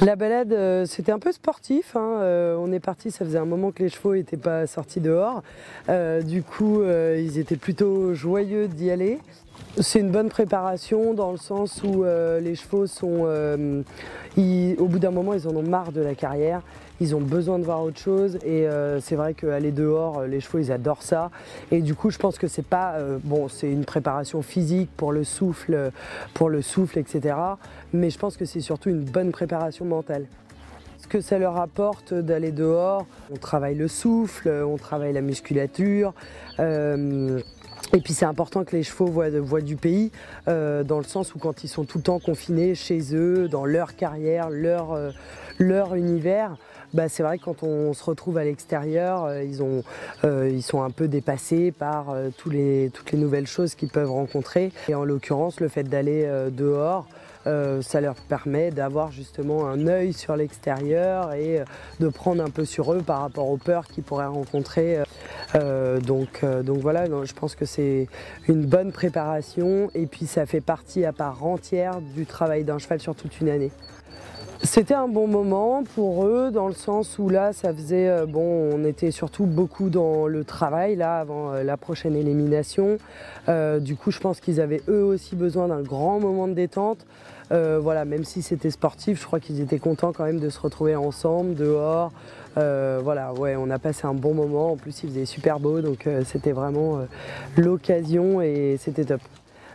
La balade, c'était un peu sportif, hein. On est parti, ça faisait un moment que les chevaux n'étaient pas sortis dehors. Du coup, ils étaient plutôt joyeux d'y aller. C'est une bonne préparation dans le sens où les chevaux sont, au bout d'un moment, ils en ont marre de la carrière. Ils ont besoin de voir autre chose et c'est vrai qu'aller dehors, les chevaux ils adorent ça. Et du coup je pense que c'est pas, bon c'est une préparation physique pour le souffle, etc. Mais je pense que c'est surtout une bonne préparation mentale. Ce que ça leur apporte d'aller dehors, on travaille le souffle, on travaille la musculature. Et puis c'est important que les chevaux voient du pays, dans le sens où quand ils sont tout le temps confinés chez eux, dans leur carrière, leur univers, bah c'est vrai que quand on se retrouve à l'extérieur, ils sont un peu dépassés par toutes les nouvelles choses qu'ils peuvent rencontrer. Et en l'occurrence, le fait d'aller dehors, ça leur permet d'avoir justement un œil sur l'extérieur et de prendre un peu sur eux par rapport aux peurs qu'ils pourraient rencontrer. Donc voilà, je pense que c'est une bonne préparation et puis ça fait partie à part entière du travail d'un cheval sur toute une année. C'était un bon moment pour eux dans le sens où là ça faisait, bon on était surtout beaucoup dans le travail là avant la prochaine élimination. Du coup je pense qu'ils avaient eux aussi besoin d'un grand moment de détente. Voilà, même si c'était sportif, je crois qu'ils étaient contents quand même de se retrouver ensemble, dehors. Voilà, ouais, on a passé un bon moment, en plus il faisait super beau donc c'était vraiment l'occasion et c'était top.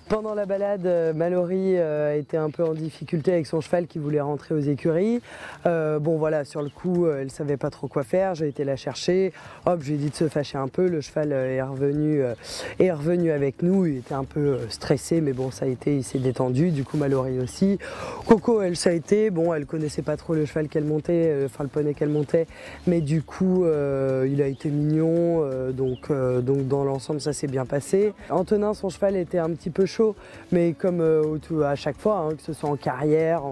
Pendant la balade, Mallory était un peu en difficulté avec son cheval qui voulait rentrer aux écuries. Bon voilà, sur le coup, elle savait pas trop quoi faire, j'ai été la chercher. Hop, je lui ai dit de se fâcher un peu, le cheval est revenu avec nous, il était un peu stressé, mais bon ça a été, il s'est détendu, du coup Mallory aussi. Coco, elle ça a été, bon elle connaissait pas trop le cheval qu'elle montait, enfin le poney qu'elle montait, mais du coup il a été mignon, donc dans l'ensemble ça s'est bien passé. Antonin, son cheval était un petit peu chaud, mais comme à chaque fois, hein, que ce soit en carrière,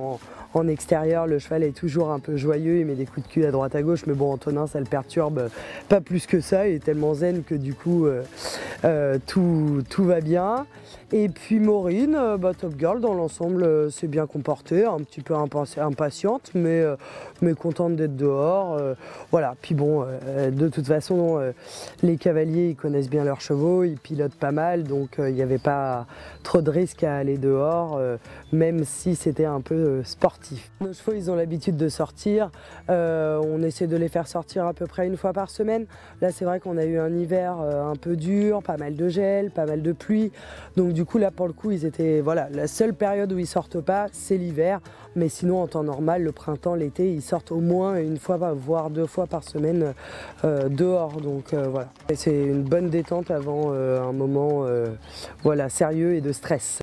en extérieur, le cheval est toujours un peu joyeux, il met des coups de cul à droite à gauche, mais bon Antonin ça le perturbe pas plus que ça, il est tellement zen que du coup tout va bien. Et puis Maureen, top girl dans l'ensemble, s'est bien comportée, un petit peu impatiente, mais contente d'être dehors. Voilà, puis bon, de toute façon, les cavaliers ils connaissent bien leurs chevaux, ils pilotent pas mal, donc il n'y avait pas trop de risques à aller dehors, même si c'était un peu sportif. Nos chevaux ils ont l'habitude de sortir, on essaie de les faire sortir à peu près une fois par semaine. Là c'est vrai qu'on a eu un hiver un peu dur, pas mal de gel, pas mal de pluie, donc du coup là pour le coup ils étaient, voilà, la seule période où ils sortent pas c'est l'hiver, mais sinon en temps normal, le printemps, l'été, ils sortent au moins une fois voire 2 fois par semaine dehors, donc voilà. C'est une bonne détente avant un moment voilà, sérieux et de stress.